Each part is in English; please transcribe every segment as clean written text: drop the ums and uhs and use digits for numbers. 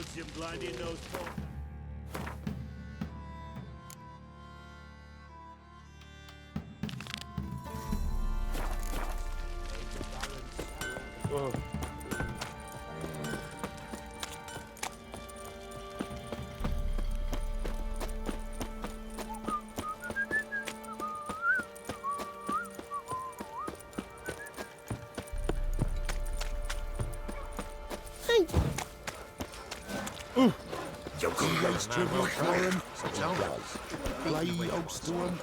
puts you blind in those poor... Whoa. You can raise trouble for him. Play host to him.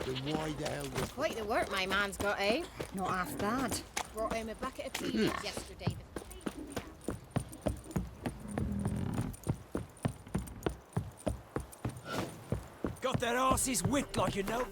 Then why the hell was... Quite the work my man's got, eh? Not half bad. Brought home a bucket of tea leaves yesterday. Got their asses whipped like you know.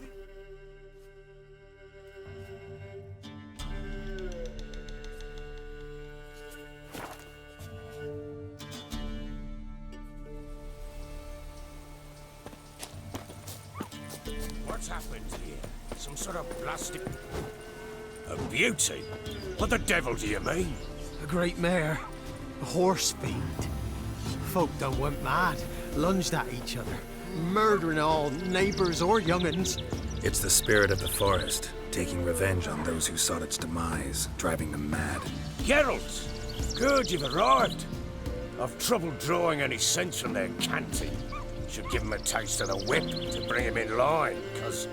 What's happened here? Some sort of plastic... A beauty? What the devil do you mean? A great mare. A horse fiend. Folk done went mad. Lunged at each other. Murdering all neighbours or young'uns. It's the spirit of the forest, taking revenge on those who sought its demise, driving them mad. Geralt! Good, you've arrived. I've trouble drawing any sense from their canting. Should give him a taste of the whip to bring him in line, cause...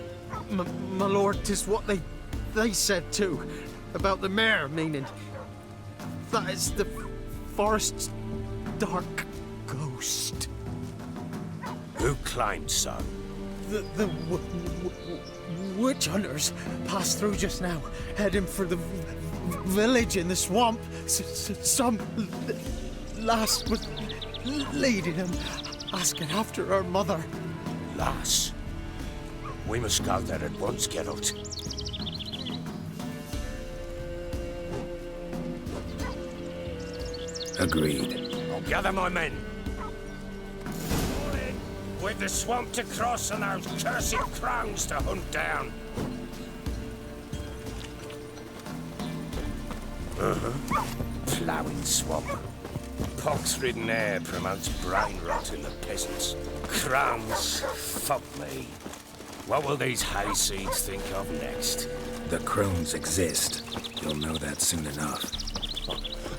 My lord, 'tis what they said too. About the mare, meaning... That is the forest's dark ghost. Who claimed so? The witch hunters passed through just now, heading for the village in the swamp. Some lass was leading them, asking after her mother. Lass? We must go there at once, Geralt. Agreed. I'll gather my men. With the swamp to cross and those cursed crows to hunt down. Ploughing swamp. Pox-ridden air promotes brain rot in the peasants. Crones, fuck me. What will these hayseeds think of next? The crones exist. You'll know that soon enough.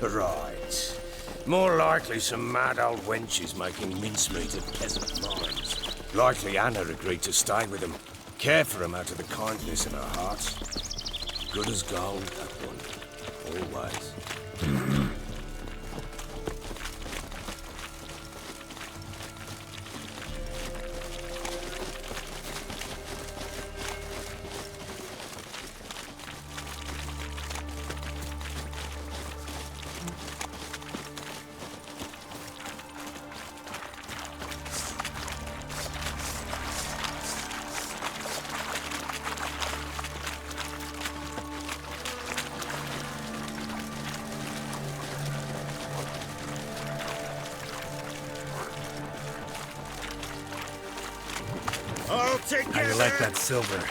Right. More likely some mad old wenches making mincemeat of peasant minds. Likely Anna agreed to stay with them. Care for them out of the kindness in her heart. Good as gold, that one. Always. I'll take How you like that silver?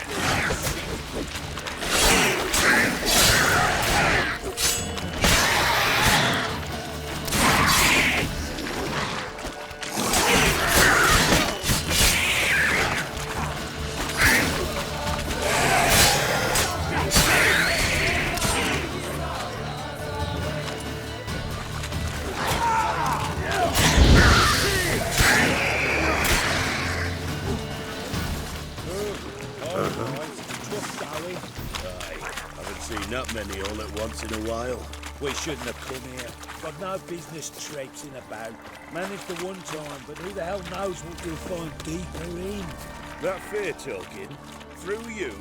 Not many all at once in a while. We shouldn't have come here. Got no business traipsing about. Managed the one time, but who the hell knows what you'll find deeper in. That fair talking. Through you,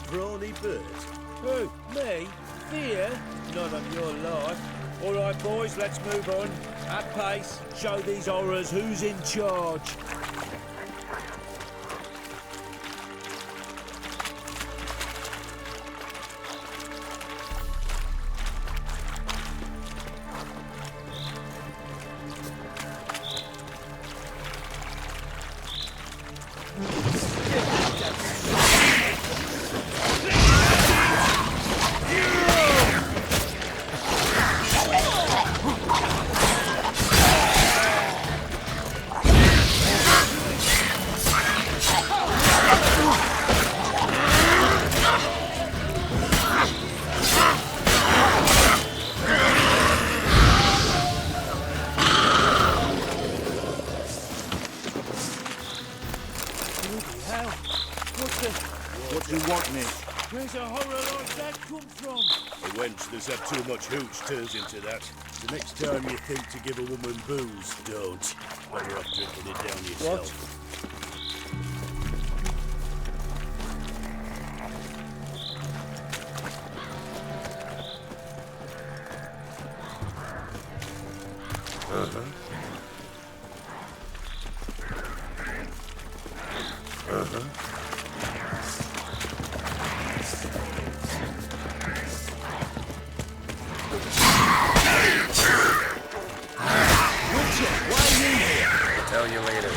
brawny bird. Who? Me? Fear? Not on your life. All right, boys, let's move on. At pace, show these horrors who's in charge. what you want, mate. Where's a horror like that come from? A wench that's had too much hooch turns into that. The next time you think to give a woman booze, don't. Better off drinking it down yourself. Tell you later.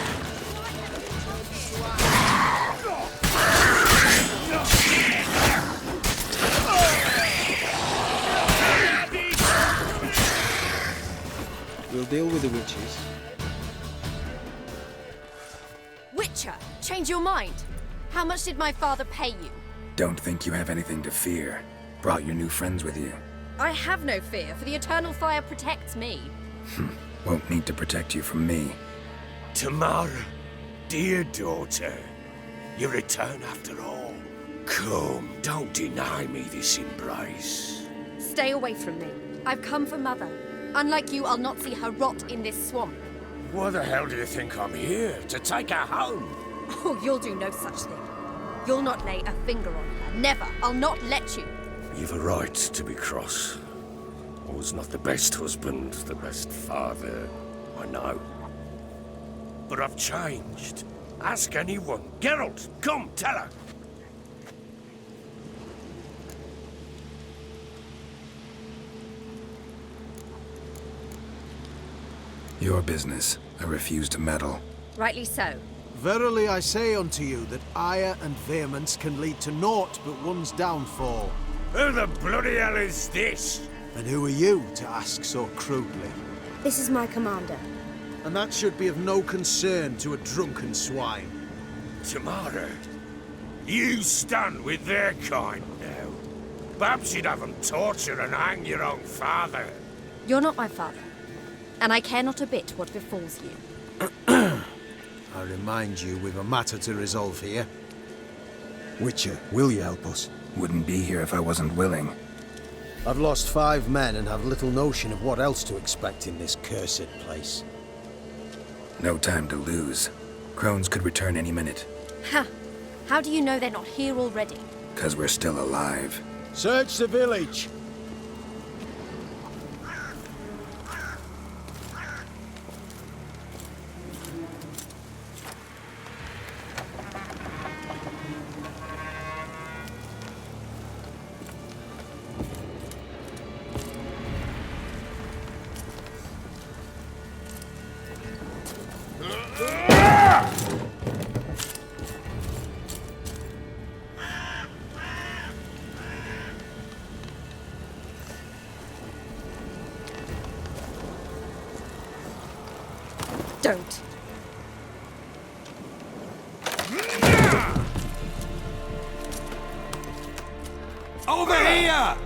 We'll deal with the witches. Witcher, change your mind. How much did my father pay you? Don't think you have anything to fear. Brought your new friends with you. I have no fear, for the eternal fire protects me. Won't need to protect you from me. Tamara, dear daughter, you return after all. Come, don't deny me this embrace. Stay away from me. I've come for Mother. Unlike you, I'll not see her rot in this swamp. Why the hell do you think I'm here? To take her home? Oh, you'll do no such thing. You'll not lay a finger on her. Never. I'll not let you. You've a right to be cross. I was not the best husband, the best father, I know. But I've changed. Ask anyone. Geralt, come, tell her. Your business. I refuse to meddle. Rightly so. Verily I say unto you that ire and vehemence can lead to naught but one's downfall. Who the bloody hell is this? And who are you to ask so crudely? This is my commander. And that should be of no concern to a drunken swine. Tamara, you stand with their kind now. Perhaps you'd have them torture and hang your own father. You're not my father. And I care not a bit what befalls you. I remind you, we've a matter to resolve here. Witcher, will you help us? Wouldn't be here if I wasn't willing. I've lost 5 men and have little notion of what else to expect in this cursed place. No time to lose. Crones could return any minute. Ha! How do you know they're not here already? 'Cause we're still alive. Search the village! Don't. Over here!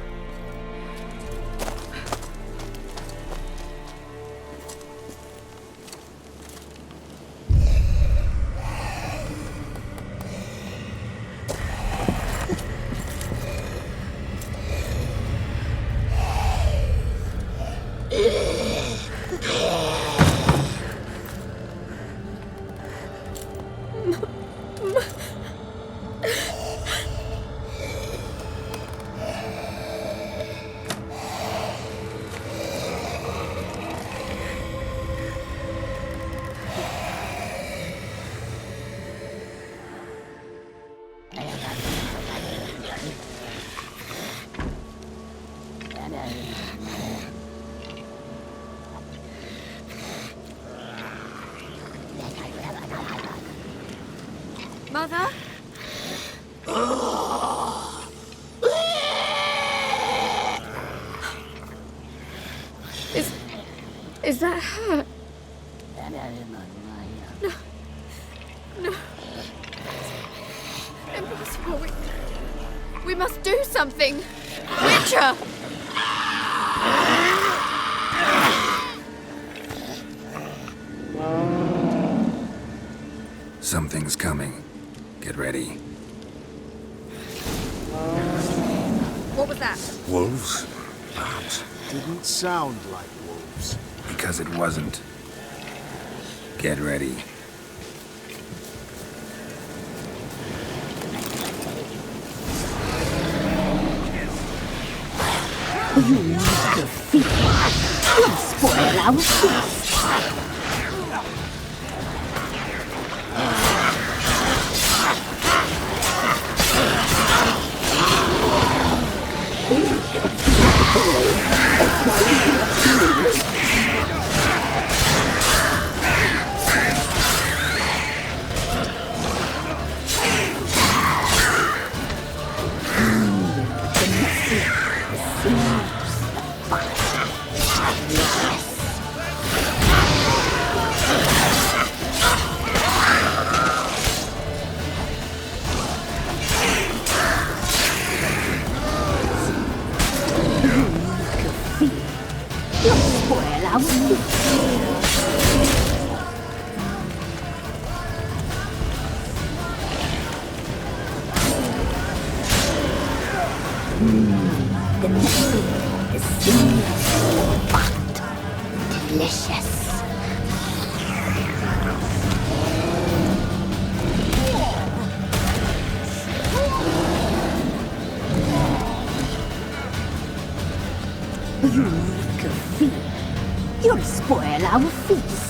Mother? Is that her? No. No. Impossible. We must do something. Witcher! Something's coming. Get ready. that? Wolves? Perhaps. Didn't sound like wolves. Because it wasn't. Get ready. You defeat. You'll spoil our feast. You'll spoil our feast.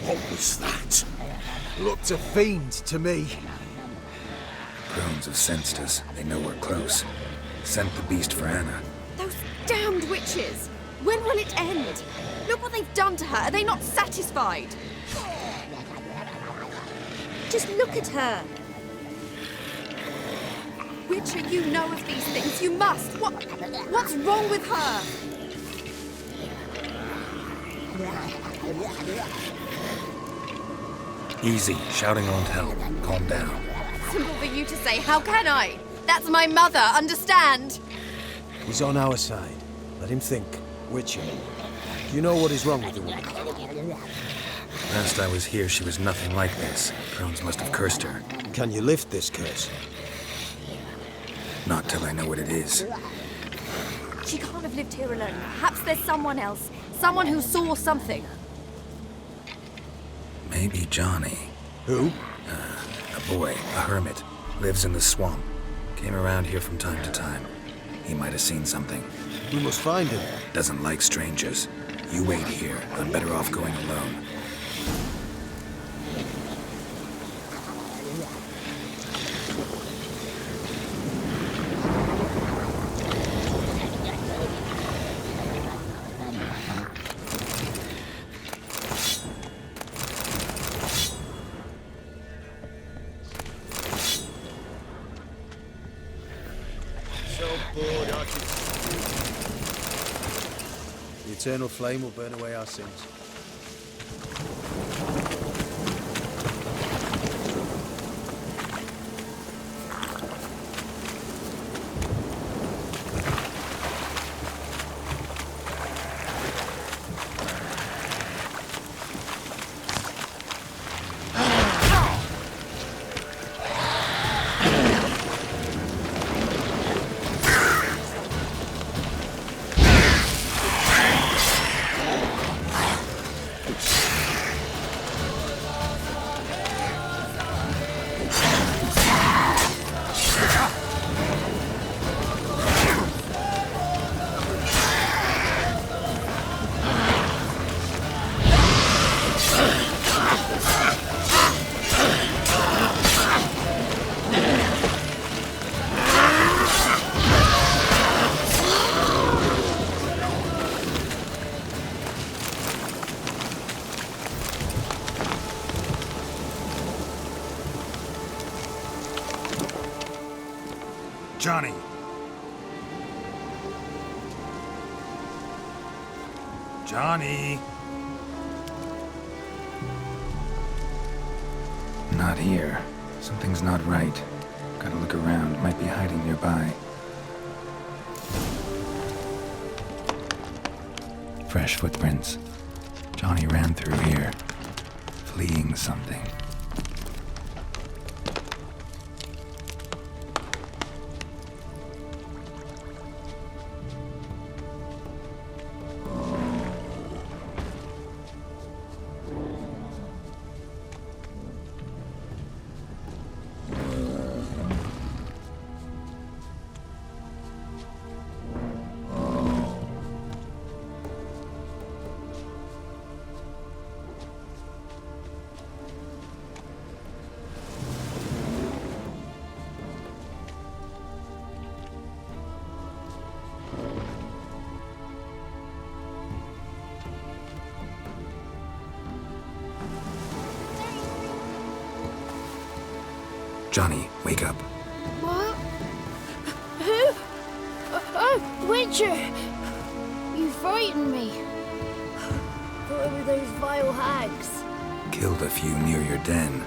What was that? Looked a fiend to me. Crones have sensed us. They know we're close. Sent the beast for Anna. Those damned witches! When will it end? Look what they've done to her. Are they not satisfied? Just look at her. Witcher, you know of these things. You must. What's wrong with her? Easy. Shouting won't help. Calm down. Simple for you to say. How can I? That's my mother. Understand? He's on our side. Let him think. Witcher. You know what is wrong with the woman? Last I was here, she was nothing like this. Crones must have cursed her. Can you lift this curse? Not till I know what it is. She can't have lived here alone. Perhaps there's someone else. Someone who saw something. Maybe Johnny. Who? A boy, a hermit. Lives in the swamp. Came around here from time to time. He might have seen something. We must find him. Doesn't like strangers. You wait here. I'm better off going alone. The eternal flame will burn away our sins. Johnny! Johnny! Not here. Something's not right. Gotta look around. Might be hiding nearby. Fresh footprints. Johnny ran through here, fleeing something. Johnny, wake up. What? Who? Oh, Witcher! You frightened me. Thought it were those vile hags. Killed a few near your den.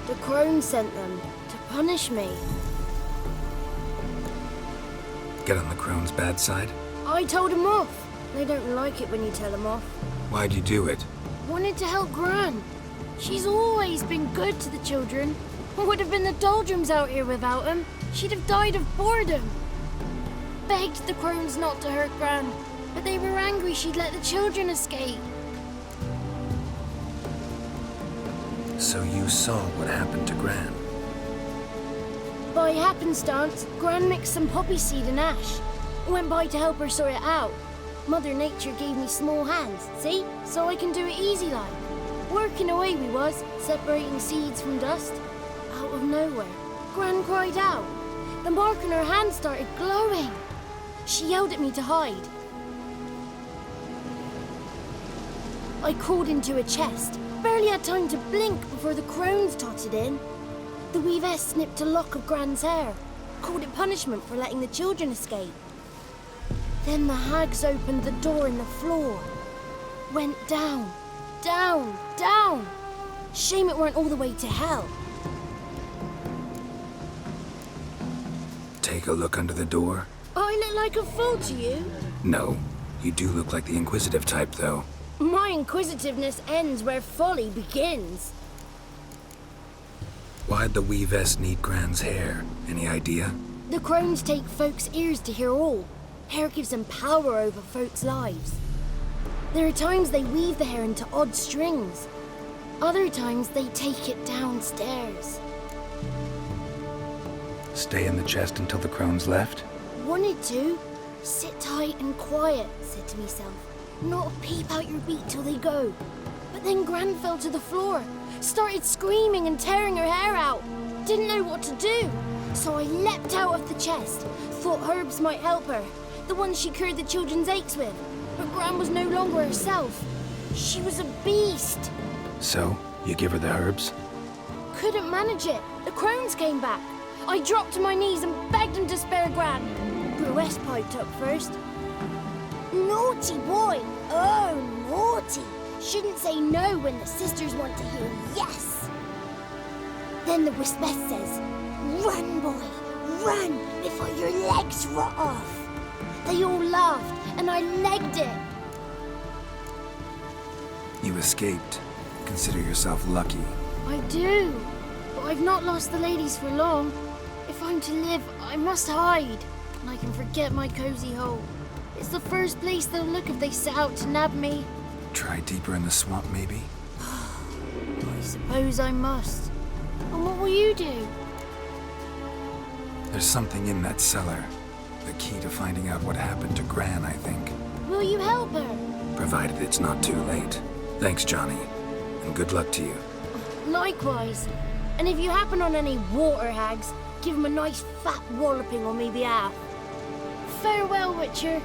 The crone sent them to punish me. Get on the crone's bad side? I told them off. They don't like it when you tell them off. Why'd you do it? Wanted to help Gran. She's always been good to the children. Would have been the doldrums out here without him. She'd have died of boredom. Begged the crones not to hurt Gran, but they were angry she'd let the children escape. So you saw what happened to Gran? By happenstance, Gran mixed some poppy seed and ash. Went by to help her sort it out. Mother Nature gave me small hands, see? So I can do it easy like. Working away we was, separating seeds from dust. Out of nowhere, Gran cried out. The mark on her hand started glowing. She yelled at me to hide. I crawled into a chest. Barely had time to blink before the crones totted in. The weavess snipped a lock of Gran's hair. Called it punishment for letting the children escape. Then the hags opened the door in the floor. Went down, down, down. Shame it weren't all the way to hell. Take a look under the door? I look like a fool to you? No. You do look like the inquisitive type, though. My inquisitiveness ends where folly begins. Why'd the weavess need Gran's hair? Any idea? The crones take folks' ears to hear all. Hair gives them power over folks' lives. There are times they weave the hair into odd strings. Other times they take it downstairs. Stay in the chest until the crones left? Wanted to. Sit tight and quiet, said to myself. Not peep out your beak till they go. But then Gran fell to the floor. Started screaming and tearing her hair out. Didn't know what to do. So I leapt out of the chest. Thought herbs might help her. The ones she cured the children's aches with. But Gran was no longer herself. She was a beast. So, you give her the herbs? Couldn't manage it. The crones came back. I dropped to my knees and begged them to spare Gran. Brewess piped up first. Naughty boy. Oh, naughty. Shouldn't say no when the sisters want to hear yes. Then the Wispess says, run, boy, run before your legs rot off. They all laughed and I legged it. You escaped. Consider yourself lucky. I do, but I've not lost the ladies for long. If I'm to live, I must hide, and I can forget my cozy hole. It's the first place they'll look if they set out to nab me. Try deeper in the swamp, maybe? I suppose I must. And what will you do? There's something in that cellar. The key to finding out what happened to Gran, I think. Will you help her? Provided it's not too late. Thanks, Johnny. And good luck to you. Likewise. And if you happen on any water hags, give them a nice fat walloping on me behalf. Farewell, Witcher.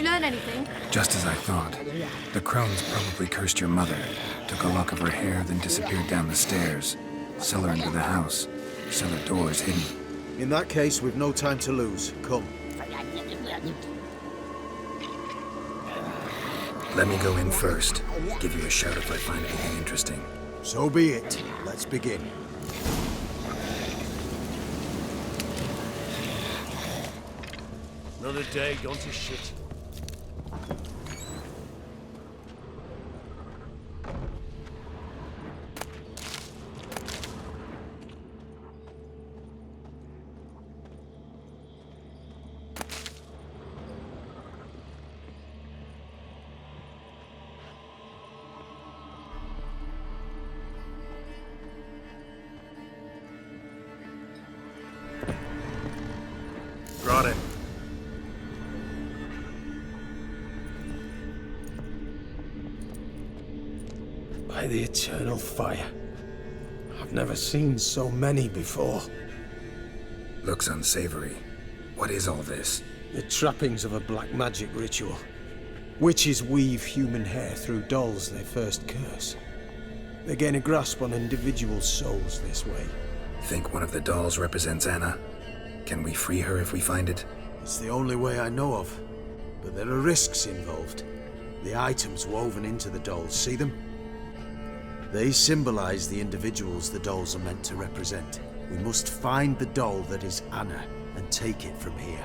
you learn anything? Just as I thought. The crones probably cursed your mother, took a lock of her hair, then disappeared down the stairs. Cellar into the house. Cellar doors hidden. In that case, we've no time to lose. Come. Let me go in first. Give you a shout if I find anything interesting. So be it. Let's begin. Another day gone to shit. Got it. By the eternal fire. I've never seen so many before. Looks unsavory. What is all this? The trappings of a black magic ritual. Witches weave human hair through dolls they first curse. They gain a grasp on individual souls this way. Think one of the dolls represents Anna? Can we free her if we find it? It's the only way I know of. But there are risks involved. The items woven into the dolls, see them? They symbolize the individuals the dolls are meant to represent. We must find the doll that is Anna and take it from here.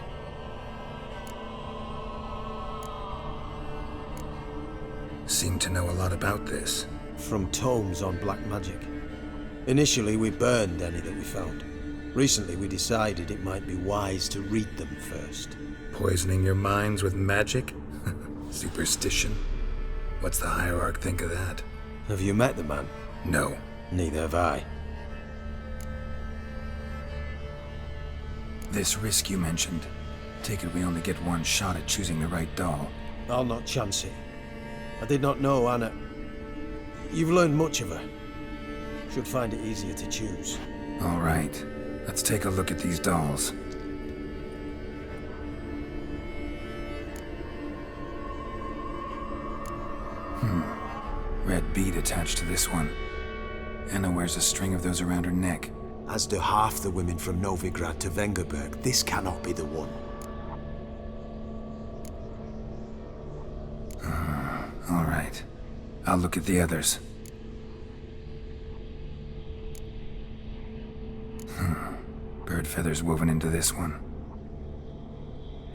Seem to know a lot about this. From tomes on black magic. Initially, we burned any that we found. Recently, we decided it might be wise to read them first. Poisoning your minds with magic? Superstition? What's the hierarch think of that? Have you met the man? No. Neither have I. This risk you mentioned. Take it we only get one shot at choosing the right doll. I'll not chance it. I did not know Anna. You've learned much of her. Should find it easier to choose. All right. Let's take a look at these dolls. Red bead attached to this one. Anna wears a string of those around her neck. As do half the women from Novigrad to Vengerberg. This cannot be the one. All right. I'll look at the others. Bird feathers woven into this one.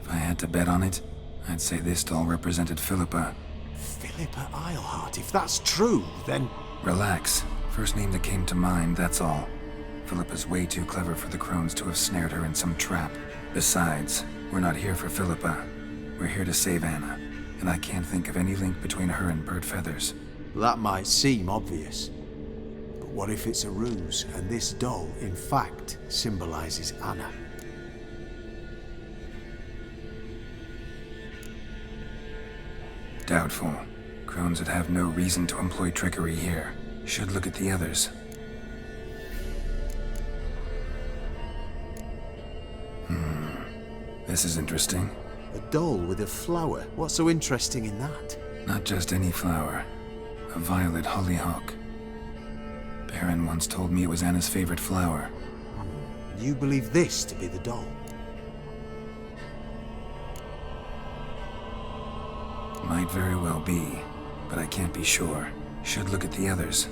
If I had to bet on it, I'd say this doll represented Philippa. Philippa Eilhart, if that's true, then... Relax. First name that came to mind, that's all. Philippa's way too clever for the crones to have snared her in some trap. Besides, we're not here for Philippa. We're here to save Anna, and I can't think of any link between her and bird feathers. That might seem obvious. But what if it's a ruse, and this doll, in fact, symbolizes Anna? Doubtful. Crones would have no reason to employ trickery here. Should look at the others. This is interesting. A doll with a flower. What's so interesting in that? Not just any flower. A violet hollyhock. Baron once told me it was Anna's favorite flower. You believe this to be the doll? Might very well be, but I can't be sure. Should look at the others.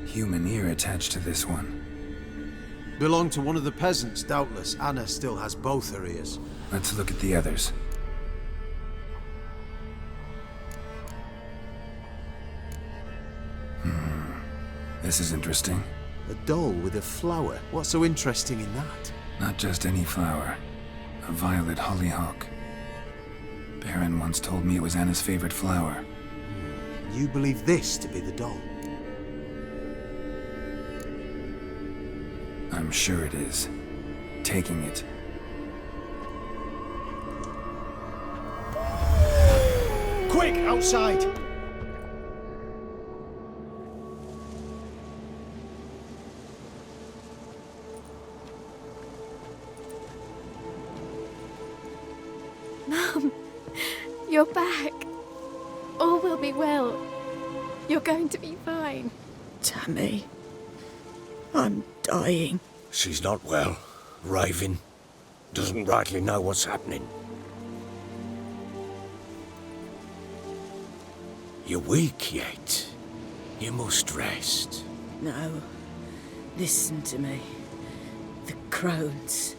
Human ear attached to this one. Belonged to one of the peasants, doubtless. Anna still has both her ears. Let's look at the others. This is interesting. A doll with a flower. What's so interesting in that? Not just any flower. A violet hollyhock. Baron once told me it was Anna's favorite flower. You believe this to be the doll? I'm sure it is. Taking it. Quick, outside! You're back. All will be well. You're going to be fine. Tammy, I'm dying. She's not well. Raving. Doesn't rightly know what's happening. You're weak yet. You must rest. No. Listen to me. The crones.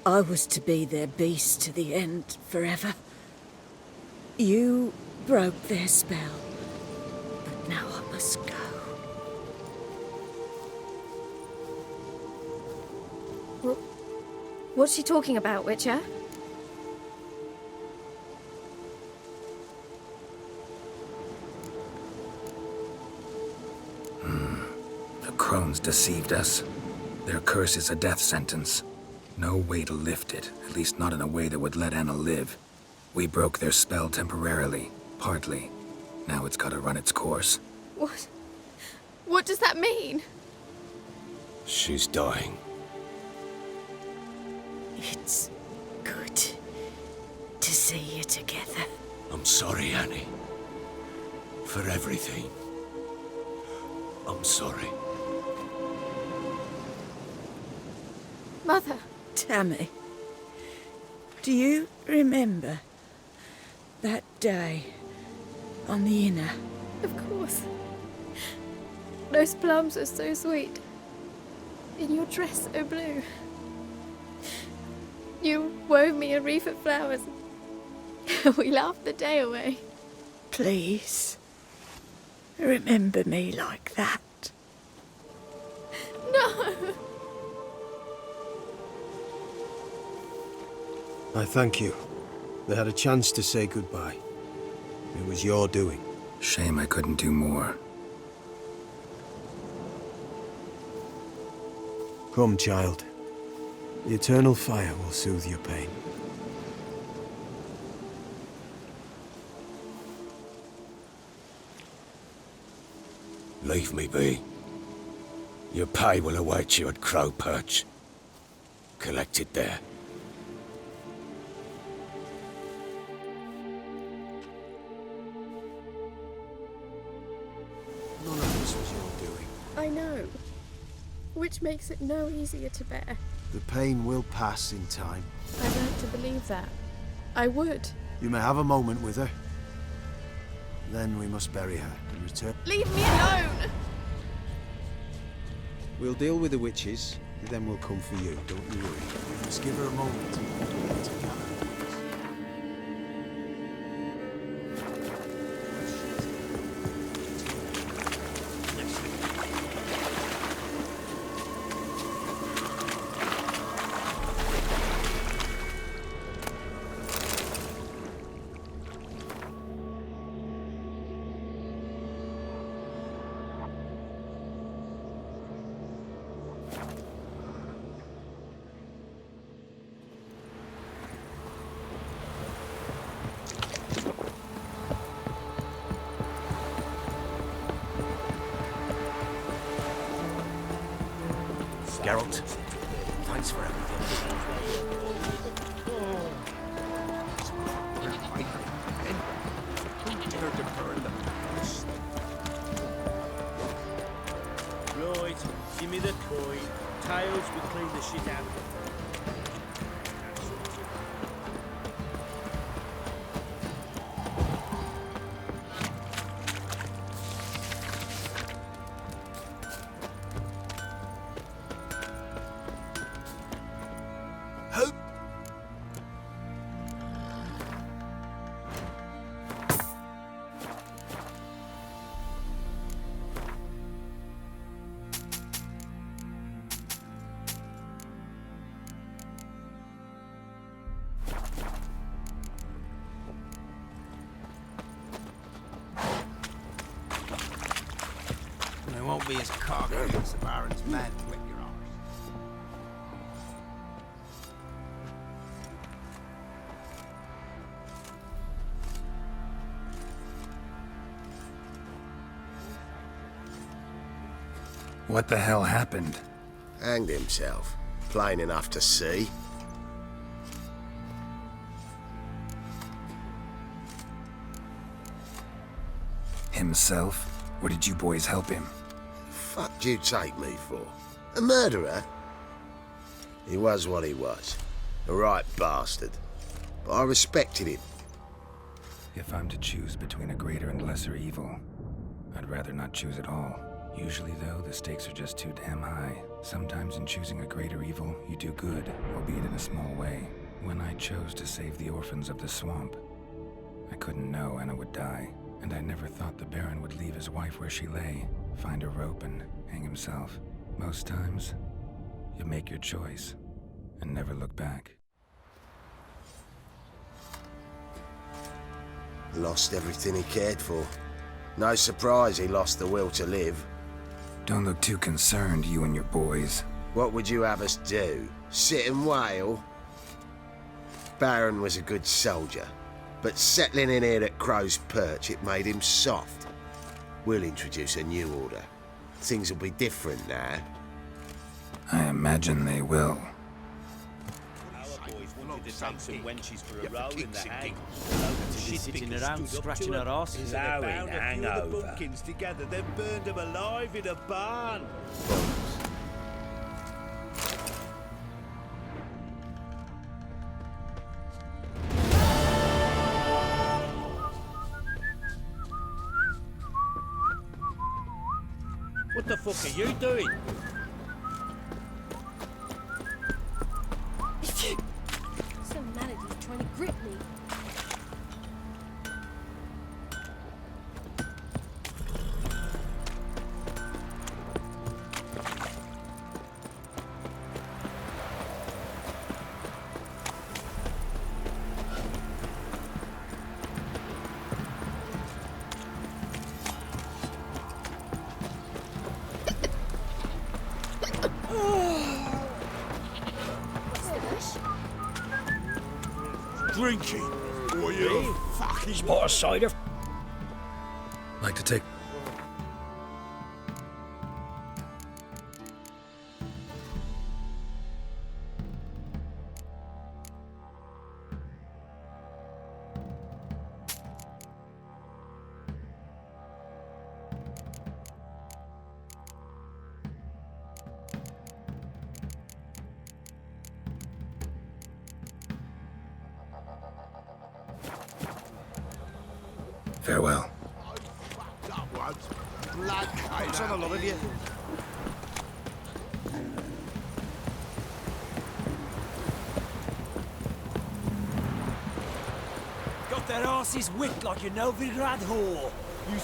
I was to be their beast to the end, forever. You broke their spell. But now I must go. What's she talking about, Witcher? The crones deceived us. Their curse is a death sentence. No way to lift it, at least not in a way that would let Anna live. We broke their spell temporarily, partly. Now it's gotta run its course. What? What does that mean? She's dying. It's good to see you together. I'm sorry, Annie. For everything. I'm sorry. Mother. Tammy, do you remember that day on the Inner? Of course. Those plums are so sweet. In your dress so blue. You wove me a wreath of flowers. We laughed the day away. Please, remember me like that. No! I thank you. They had a chance to say goodbye. It was your doing. Shame I couldn't do more. Come, child. The eternal fire will soothe your pain. Leave me be. Your pay will await you at Perch. Collect it there. None of this was your doing. I know. Which makes it no easier to bear. The pain will pass in time. I'd like to believe that. I would. You may have a moment with her. Then we must bury her and return. Leave me alone! We'll deal with the witches, then we'll come for you. Don't you worry. We must give her a moment to gather. Geralt, thanks for everything. Right, give me the coin. Tails will clean the shit out of it. They won't be as cocky as the Baron's men, with your arms. What the hell happened? Hanged himself. Plain enough to see. Himself? Or did you boys help him? Fuck do you take me for? A murderer? He was what he was. A right bastard. But I respected him. If I'm to choose between a greater and lesser evil, I'd rather not choose at all. Usually, though, the stakes are just too damn high. Sometimes in choosing a greater evil, you do good, albeit in a small way. When I chose to save the orphans of the swamp, I couldn't know Anna would die, and I never thought the Baron would leave his wife where she lay, find a rope and hang himself. Most times, you make your choice and never look back. Lost everything he cared for. No surprise he lost the will to live. Don't look too concerned, you and your boys. What would you have us do? Sit and wail? Baron was a good soldier, but settling in here at Crow's Perch, it made him soft. We'll introduce a new order. Things will be different now. I imagine they will. Our boys wanted to take some wenches for a roll in the hang. She's sitting around scratching her ass. Allowing hangover. The bumpkins together, then burned them alive in a barn. What the fuck are you doing? Some manager's trying to grip me. Drinking? Or you fucking... Spot a cider. Like to take... Farewell. What's on the lot of you? Got their asses whipped like a Novigrad whore. You